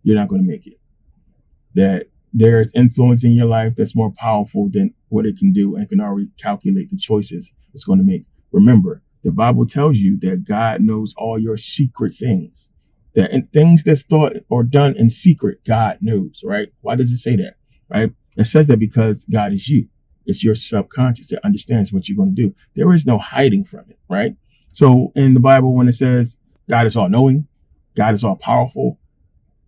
you're not going to make it. That there's influence in your life that's more powerful than what it can do and can already calculate the choices it's going to make. Remember, the Bible tells you that God knows all your secret things. That in things that's thought or done in secret, God knows, right? Why does it say that, right? It says that because God is you. It's your subconscious that understands what you're going to do. There is no hiding from it, right? So in the Bible, when it says God is all knowing, God is all powerful,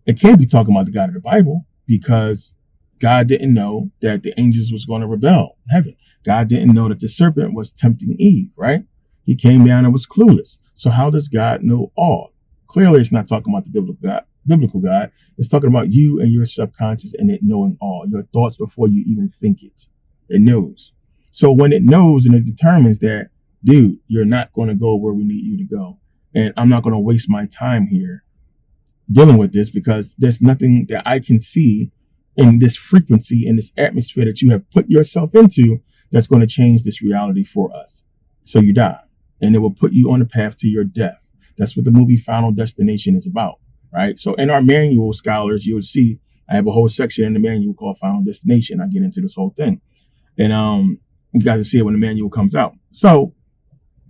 it can't be talking about the God of the Bible, because God didn't know that the angels was going to rebel in heaven. God didn't know that the serpent was tempting Eve, right? He came down and was clueless. So how does God know all? Clearly, it's not talking about the biblical God. It's talking about you and your subconscious and it knowing all, your thoughts before you even think it. It knows. So when it knows and it determines that, dude, you're not going to go where we need you to go. And I'm not going to waste my time here dealing with this, because there's nothing that I can see in this frequency, in this atmosphere that you have put yourself into, that's going to change this reality for us. So you die, and it will put you on the path to your death. That's what the movie Final Destination is about, right? So in our manual, scholars, you'll see I have a whole section in the manual called Final Destination. I get into this whole thing, and you guys will see it when the manual comes out. So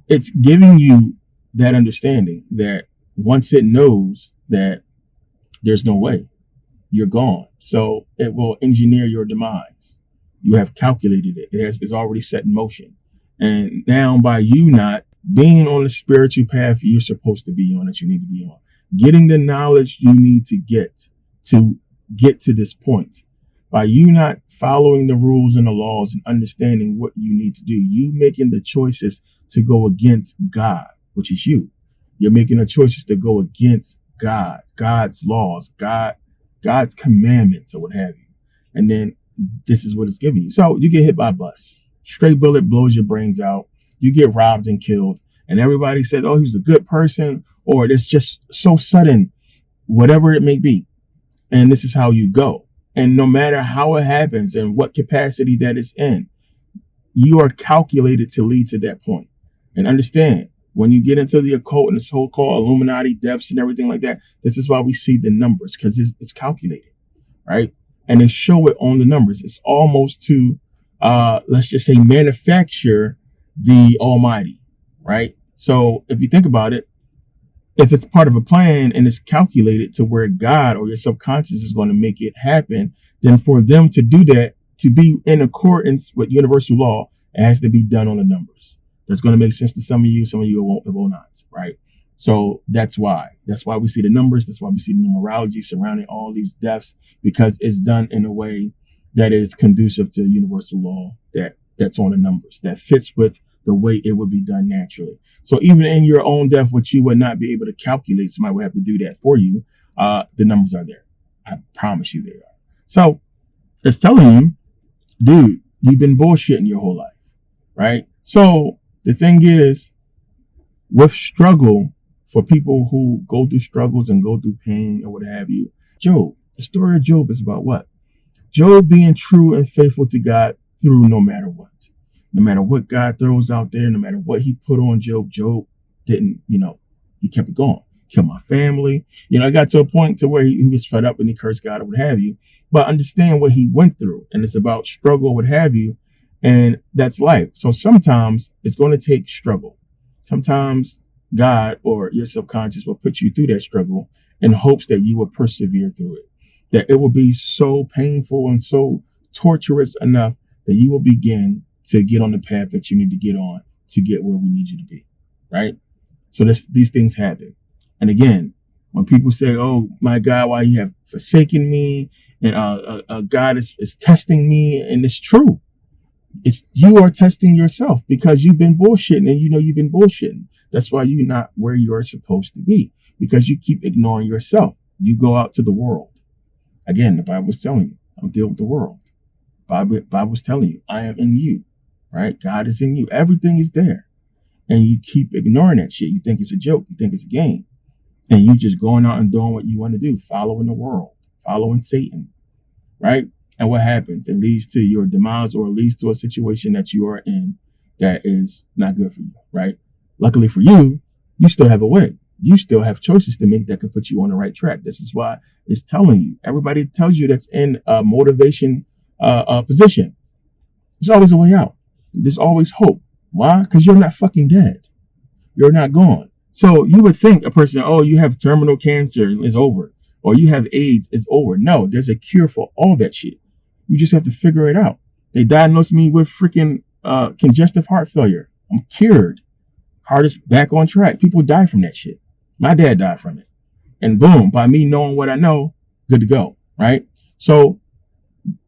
it's giving you that understanding that once it knows that there's no way, you're gone. So it will engineer your demise. You have calculated it. It's already set in motion. And now by you not being on the spiritual path you're supposed to be on, that you need to be on, getting the knowledge you need to get to this point, by you not following the rules and the laws and understanding what you need to do, you making the choices to go against God, which is you. You're making the choices to go against God, God's laws, God's commandments, or what have you. And then this is what it's giving you. So you get hit by a bus. Straight bullet blows your brains out. You get robbed and killed. And everybody said, oh, he was a good person, or it's just so sudden, whatever it may be. And this is how you go. And no matter how it happens and what capacity that it's in, you are calculated to lead to that point. And understand, when you get into the occult and this whole called Illuminati depths and everything like that, this is why we see the numbers, because it's calculated, right? And they show it on the numbers. It's almost to, let's just say, manufacture the Almighty, right? So if you think about it, if it's part of a plan and it's calculated to where God or your subconscious is going to make it happen, then for them to do that, to be in accordance with universal law, it has to be done on the numbers. That's going to make sense to some of you it will not, right? So that's why we see the numbers. That's why we see the numerology surrounding all these deaths, because it's done in a way that is conducive to universal law, that's on the numbers, that fits with the way it would be done naturally. So even in your own death, which you would not be able to calculate, somebody would have to do that for you. The numbers are there. I promise you they are. So it's telling you, dude, you've been bullshitting your whole life, right? So the thing is, with struggle, for people who go through struggles and go through pain or what have you, Job, the story of Job is about what? Job being true and faithful to God through no matter what. No matter what God throws out there, no matter what he put on Job, Job didn't, he kept it going. Killed my family. I got to a point to where he was fed up and he cursed God or what have you. But understand what he went through. And it's about struggle, what have you. And that's life. So sometimes it's going to take struggle. Sometimes God or your subconscious will put you through that struggle in hopes that you will persevere through it. That it will be so painful and so torturous enough that you will begin to get on the path that you need to get on to get where we need you to be, right? So these things happen. And again, when people say, oh, my God, why you have forsaken me? And God is testing me. And it's true. You are testing yourself because you've been bullshitting and you've been bullshitting. That's why you're not where you're supposed to be, because you keep ignoring yourself. You go out to the world. Again, the Bible is telling you, don't deal with the world. Bible's telling you, I am in you, right? God is in you. Everything is there. And you keep ignoring that shit. You think it's a joke. You think it's a game. And you just going out and doing what you want to do, following the world, following Satan, right? And what happens? It leads to your demise, or it leads to a situation that you are in that is not good for you, right? Luckily for you, you still have a way. you still have choices to make that could put you on the right track. This is why it's telling you. Everybody tells you that's in a motivation position. There's always a way out. There's always hope. Why? Because you're not fucking dead. You're not gone. So you would think a person, oh, you have terminal cancer, it's over. Or you have AIDS, it's over. No, there's a cure for all that shit. You just have to figure it out. They diagnosed me with freaking congestive heart failure. I'm cured. Heart is back on track. People die from that shit. My dad died from it. And boom, by me knowing what I know, good to go, right? So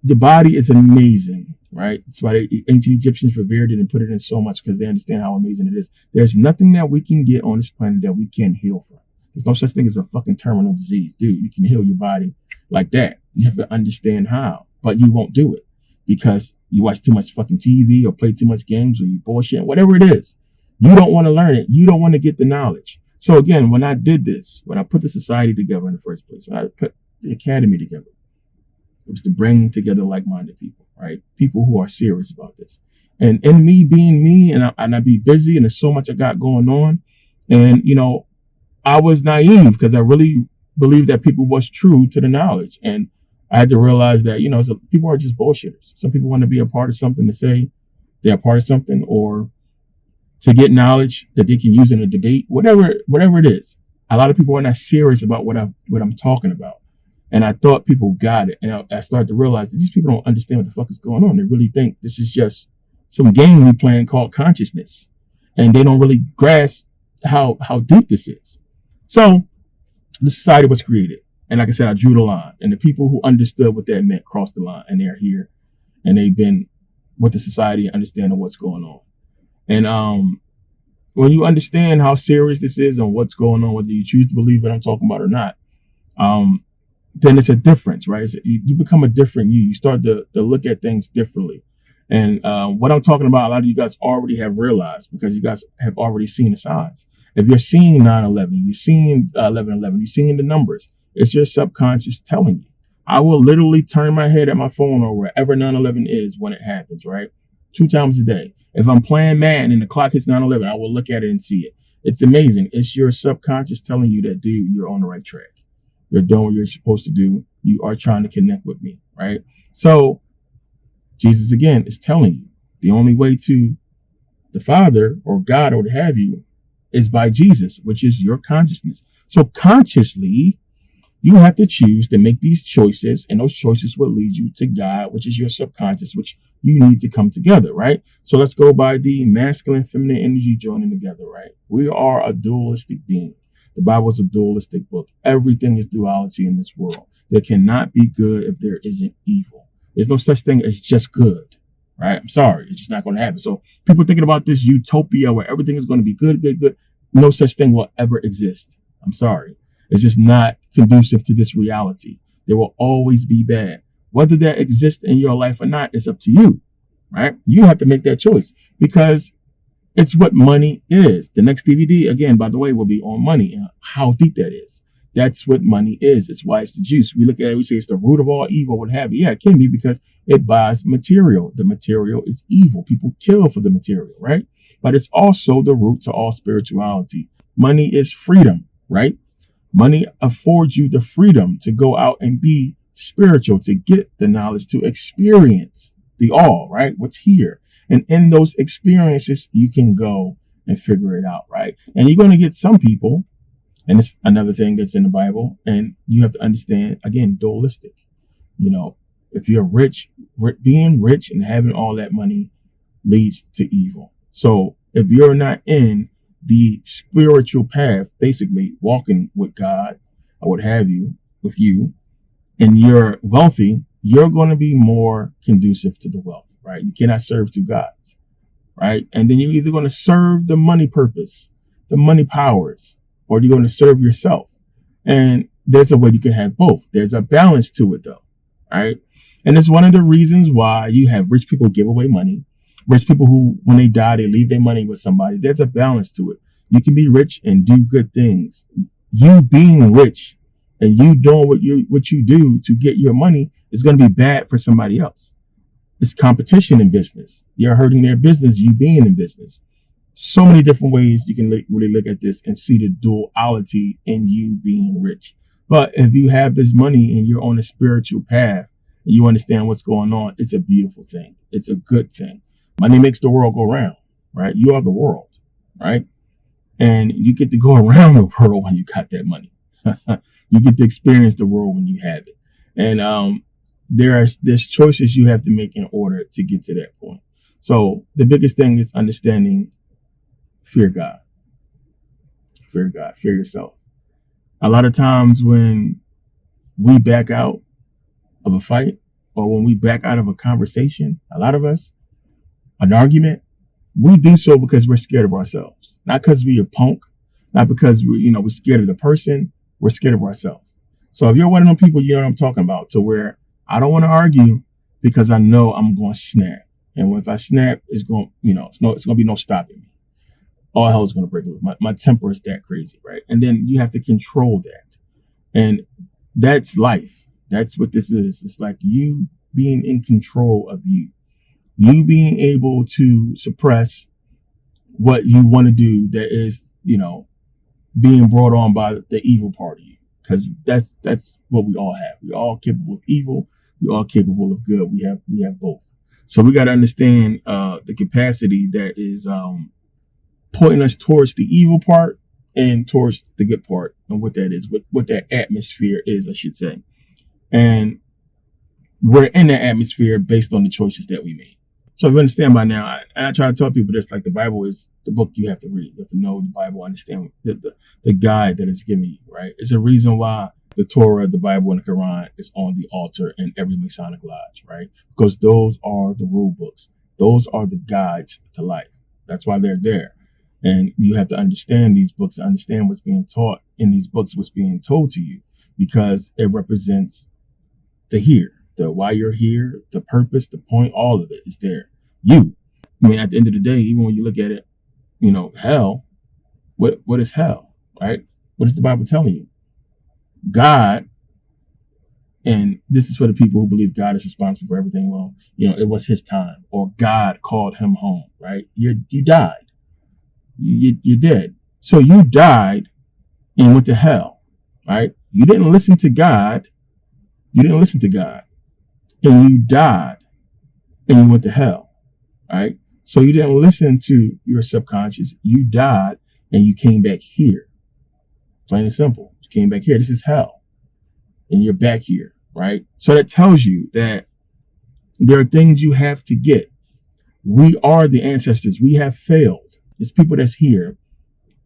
the body is amazing, right? That's why the ancient Egyptians revered it and put it in so much, because they understand how amazing it is. There's nothing that we can get on this planet that we can't heal from. There's no such thing as a fucking terminal disease. Dude, you can heal your body like that. You have to understand how, but you won't do it because you watch too much fucking TV or play too much games or you bullshit, whatever it is. You don't want to learn it. You don't want to get the knowledge. So again, when I did this, when I put the society together in the first place, when I put the academy together, it was to bring together like-minded people, right? People who are serious about this. And in me being me, and I be busy, and there's so much I got going on. And, you know, I was naive because I really believed that people was true to the knowledge. And I had to realize that, you know, people are just bullshitters. Some people want to be a part of something to say they're a part of something, or to get knowledge that they can use in a debate, whatever it is. A lot of people are not serious about what I'm talking about. And I thought people got it. And I started to realize that these people don't understand what the fuck is going on. They really think this is just some game we playing called consciousness. And they don't really grasp how deep this is. So the society was created. And like I said, I drew the line. And the people who understood what that meant crossed the line. And they're here. And they've been with the society and understanding what's going on. And when you understand how serious this is and what's going on, whether you choose to believe what I'm talking about or not, then it's a difference, right? You become a different you. You start to look at things differently. And what I'm talking about, a lot of you guys already have realized because you guys have already seen the signs. If you're seeing 9/11, you're seeing 11/11, you're seeing the numbers, it's your subconscious telling you. I will literally turn my head at my phone or wherever 9/11 is when it happens, right? 2 times a day. If I'm playing Madden and the clock hits 9/11, I will look at it and see it. It's amazing. It's your subconscious telling you that, dude, you're on the right track. You're doing what you're supposed to do. You are trying to connect with me, right? So Jesus, again, is telling you the only way to the Father or God or what have you is by Jesus, which is your consciousness. So consciously, you have to choose to make these choices, and those choices will lead you to God, which is your subconscious, which you need to come together, right? So let's go by the masculine, feminine energy joining together, right? We are a dualistic being. The Bible is a dualistic book. Everything is duality in this world. There cannot be good if there isn't evil. There's no such thing as just good, right? I'm sorry. It's just not going to happen. So people thinking about this utopia where everything is going to be good, good, good. No such thing will ever exist. I'm sorry. It's just not conducive to this reality. There will always be bad. Whether that exists in your life or not is up to you, right? You have to make that choice because it's what money is. The next DVD, again, by the way, will be on money and how deep that is. That's what money is. It's why it's the juice. We look at it, we say it's the root of all evil, what have you. Yeah, it can be because it buys material. The material is evil. People kill for the material, right? But it's also the root to all spirituality. Money is freedom, right? Money affords you the freedom to go out and be spiritual, to get the knowledge, to experience the all, right? What's here. And in those experiences, you can go and figure it out, right? And you're going to get some people, and it's another thing that's in the Bible, and you have to understand, again, dualistic. You know, if you're rich, being rich and having all that money leads to evil. So if you're not in the spiritual path, basically walking with God or what have you, with you, and you're wealthy, you're going to be more conducive to the wealth, right? You cannot serve 2 gods, right? And then you're either going to serve the money purpose, the money powers, or you're going to serve yourself. And there's a way you can have both. There's a balance to it though, right? And it's one of the reasons why you have rich people give away money. Rich people who, when they die, they leave their money with somebody. There's a balance to it. You can be rich and do good things. You being rich and you doing what you do to get your money is going to be bad for somebody else. It's competition in business. You're hurting their business, you being in business. So many different ways you can really look at this and see the duality in you being rich. But if you have this money and you're on a spiritual path and you understand what's going on, it's a beautiful thing. It's a good thing. Money makes the world go round, right? You are the world, right? And you get to go around the world when you got that money. You get to experience the world when you have it. And there's choices you have to make in order to get to that point. So the biggest thing is understanding fear God. Fear God. Fear yourself. A lot of times when we back out of a fight or when we back out of a conversation, a lot of us, an argument, we do so because we're scared of ourselves. Not because we're a punk, not because we're scared of the person, we're scared of ourselves. So if you're one of those people, you know what I'm talking about, to where I don't want to argue because I know I'm going to snap. And if I snap, it's going to be no stopping me. All hell is going to break loose. My temper is that crazy, right? And then you have to control that. And that's life. That's what this is. It's like you being in control of you. You being able to suppress what you want to do that is, being brought on by the evil part of you. Because that's what we all have. We're all capable of evil. We're all capable of good. We have both. So we got to understand the capacity that is pointing us towards the evil part and towards the good part, and what that is, what that atmosphere is, I should say. And we're in that atmosphere based on the choices that we made. So if you understand by now, I try to tell people this, like the Bible is the book you have to read. You have to know the Bible, understand the guide that it's giving you, right? It's a reason why the Torah, the Bible, and the Quran is on the altar in every Masonic lodge, right? Because those are the rule books. Those are the guides to life. That's why they're there. And you have to understand these books, understand what's being taught in these books, what's being told to you, because it represents the here, the why you're here, the purpose, the point, all of it is there. At the end of the day, even when you look at it, hell, what is hell, right? What is the Bible telling you? God, and this is for the people who believe God is responsible for everything. Well, it was his time, or God called him home, right? You died. You're dead. So you died and went to hell, right? You didn't listen to God. You didn't listen to God. And you died and you went to hell, right? So you didn't listen to your subconscious. You died and you came back here. Plain and simple. You came back here. This is hell. And you're back here, right? So that tells you that there are things you have to get. We are the ancestors. We have failed. It's people that's here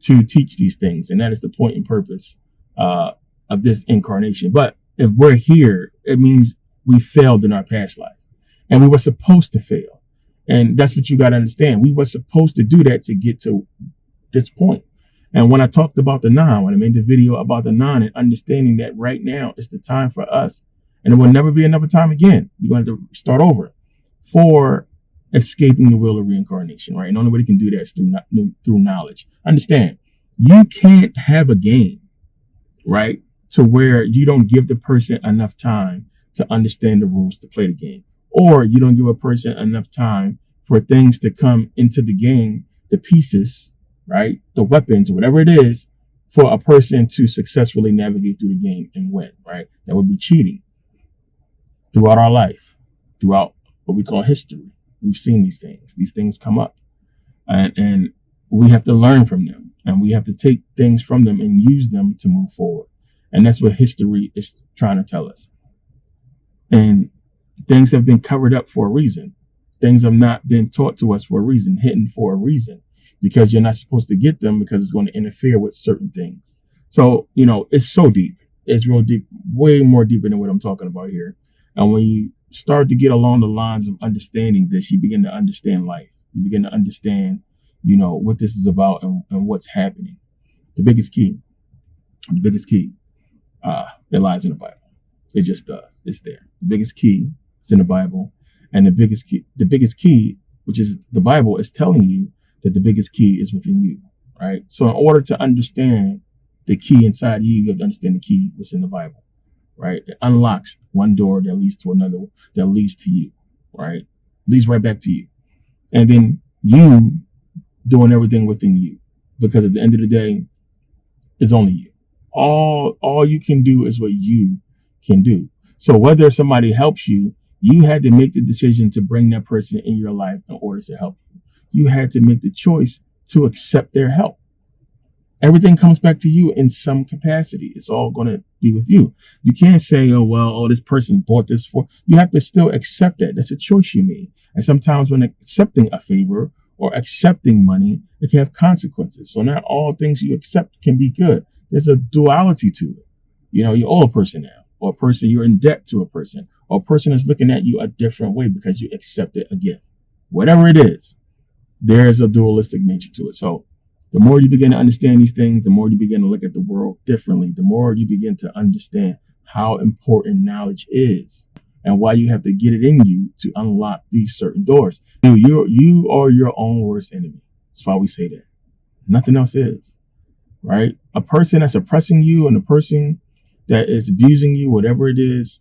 to teach these things. And that is the point and purpose of this incarnation. But if we're here, it means we failed in our past life. And we were supposed to fail. And that's what you got to understand. We were supposed to do that to get to this point. And when I talked about the 9, when I made the video about the 9 and understanding that right now is the time for us, and it will never be another time again. You're going to have to start over for escaping the wheel of reincarnation, right? And the only way you can do that is through knowledge. Understand, you can't have a game, right, to where you don't give the person enough time to understand the rules to play the game. Or you don't give a person enough time for things to come into the game, the pieces, right, the weapons, whatever it is, for a person to successfully navigate through the game and win, right? That would be cheating. Throughout our life, throughout what we call history, we've seen these things. These things come up. And we have to learn from them. And we have to take things from them and use them to move forward. And that's what history is trying to tell us. And things have been covered up for a reason. Things have not been taught to us for a reason, hidden for a reason, because you're not supposed to get them because it's going to interfere with certain things. So, it's so deep. It's real deep, way more deeper than what I'm talking about here. And when you start to get along the lines of understanding this, you begin to understand life. You begin to understand, what this is about and what's happening. The biggest key, it lies in the Bible. It just does. It's there. The biggest key is in the Bible. And the biggest key, which is the Bible, is telling you that the biggest key is within you, right? So in order to understand the key inside you, you have to understand the key what's in the Bible, right? It unlocks one door that leads to another, that leads to you, right? Leads right back to you. And then you doing everything within you, because at the end of the day, it's only you. All you can do is what you can do. So whether somebody helps you, you had to make the decision to bring that person in your life in order to help you. You had to make the choice to accept their help. Everything comes back to you in some capacity. It's all going to be with you. You can't say, oh, well, oh, this person bought this for. You have to still accept that. That's a choice you made. And sometimes when accepting a favor or accepting money, it can have consequences. So not all things you accept can be good. There's a duality to it. You know, you owe a person now, or a person, you're in debt to a person, or a person is looking at you a different way because you accepted a gift. Whatever it is, there's a dualistic nature to it. So the more you begin to understand these things, the more you begin to look at the world differently, the more you begin to understand how important knowledge is and why you have to get it in you to unlock these certain doors. You are your own worst enemy. That's why we say that. Nothing else is, right? A person that's oppressing you and a person that is abusing you, whatever it is,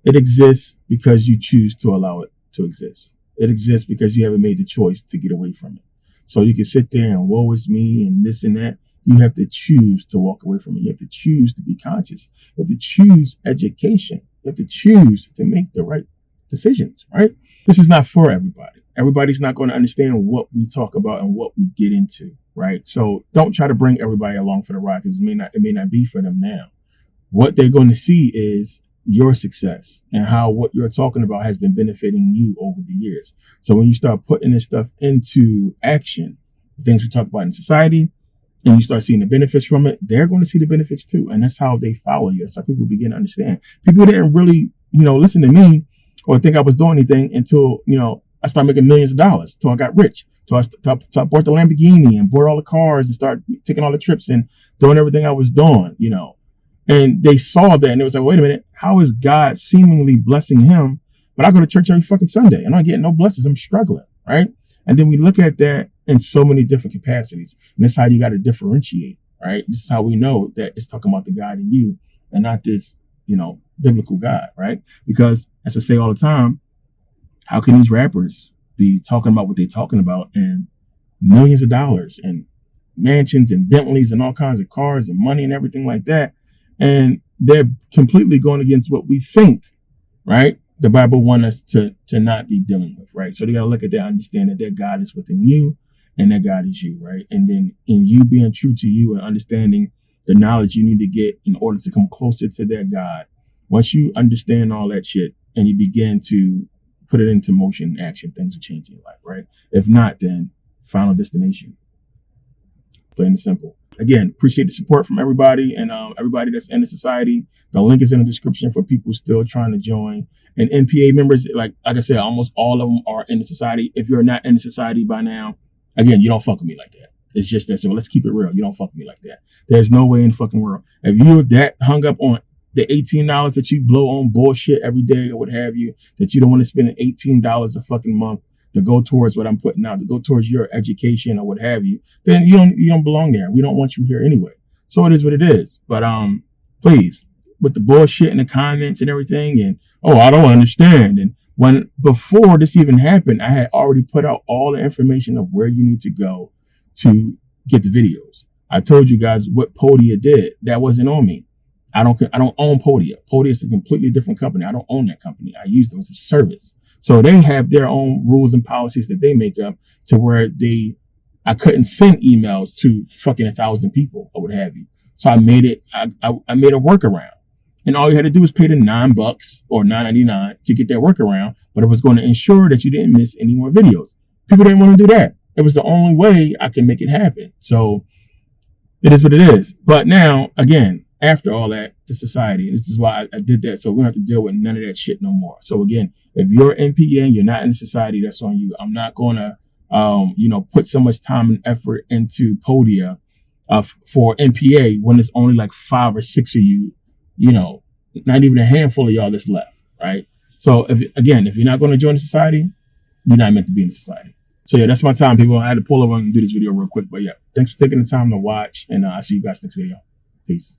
it exists because you choose to allow it to exist. It exists because you haven't made the choice to get away from it. So you can sit there and woe is me and this and that. You have to choose to walk away from it. You have to choose to be conscious. You have to choose education. You have to choose to make the right decisions, right? This is not for everybody. Everybody's not going to understand what we talk about and what we get into, right? So don't try to bring everybody along for the ride, because it may not be for them now. What they're going to see is your success and how what you're talking about has been benefiting you over the years. So when you start putting this stuff into action, the things we talk about in society, and you start seeing the benefits from it, they're going to see the benefits too. And that's how they follow you. That's how people begin to understand. People didn't really, listen to me or think I was doing anything until, I started making millions of dollars, until I got rich. So I bought the Lamborghini and bought all the cars and started taking all the trips and doing everything I was doing, And they saw that and it was like, wait a minute, how is God seemingly blessing him? But I go to church every fucking Sunday and I'm not getting no blessings. I'm struggling, right? And then we look at that in so many different capacities. And that's how you got to differentiate, right? This is how we know that it's talking about the God in you and not this, biblical God, right? Because as I say all the time, how can these rappers be talking about what they're talking about and millions of dollars and mansions and Bentleys and all kinds of cars and money and everything like that? And they're completely going against what we think, right? The Bible wants us to not be dealing with, right? So they got to look at that, understand that their God is within you and that God is you, right? And then in you being true to you and understanding the knowledge you need to get in order to come closer to that God, once you understand all that shit and you begin to put it into motion, action, things will change in your life, right? If not, then final destination. Plain and simple. Again, appreciate the support from everybody and everybody that's in the society. The link is in the description for people still trying to join. And NPA members, like I said, almost all of them are in the society. If you're not in the society by now, again, you don't fuck with me like that. It's just that simple. Let's keep it real. You don't fuck with me like that. There's no way in the fucking world. If you're that hung up on the $18 that you blow on bullshit every day or what have you, that you don't want to spend $18 a fucking month to go towards what I'm putting out, to go towards your education or what have you, then you don't belong there. We don't want you here anyway. So it is what it is. But please, with the bullshit in the comments and everything, and I don't understand. And when before this even happened, I had already put out all the information of where you need to go to get the videos. I told you guys what Podia did. That wasn't on me. I don't own Podia. Podia is a completely different company. I don't own that company. I use them as a service. So they have their own rules and policies that they make up to where I couldn't send emails to fucking 1,000 people or what have you. So I made it, I made a workaround. And all you had to do was pay the $9 or $9.99 to get that workaround, but it was going to ensure that you didn't miss any more videos. People didn't want to do that. It was the only way I could make it happen. So it is what it is. But now, again, after all that, the society, and this is why I did that, so we don't have to deal with none of that shit no more. So again, if you're NPA and you're not in the society, that's on you. I'm not going to, put so much time and effort into Podia for NPA when there's only like 5 or 6 of you, not even a handful of y'all that's left, right? So if you're not going to join the society, you're not meant to be in the society. So yeah, that's my time, people. I had to pull over and do this video real quick, but yeah, thanks for taking the time to watch, and I'll see you guys next video. Peace.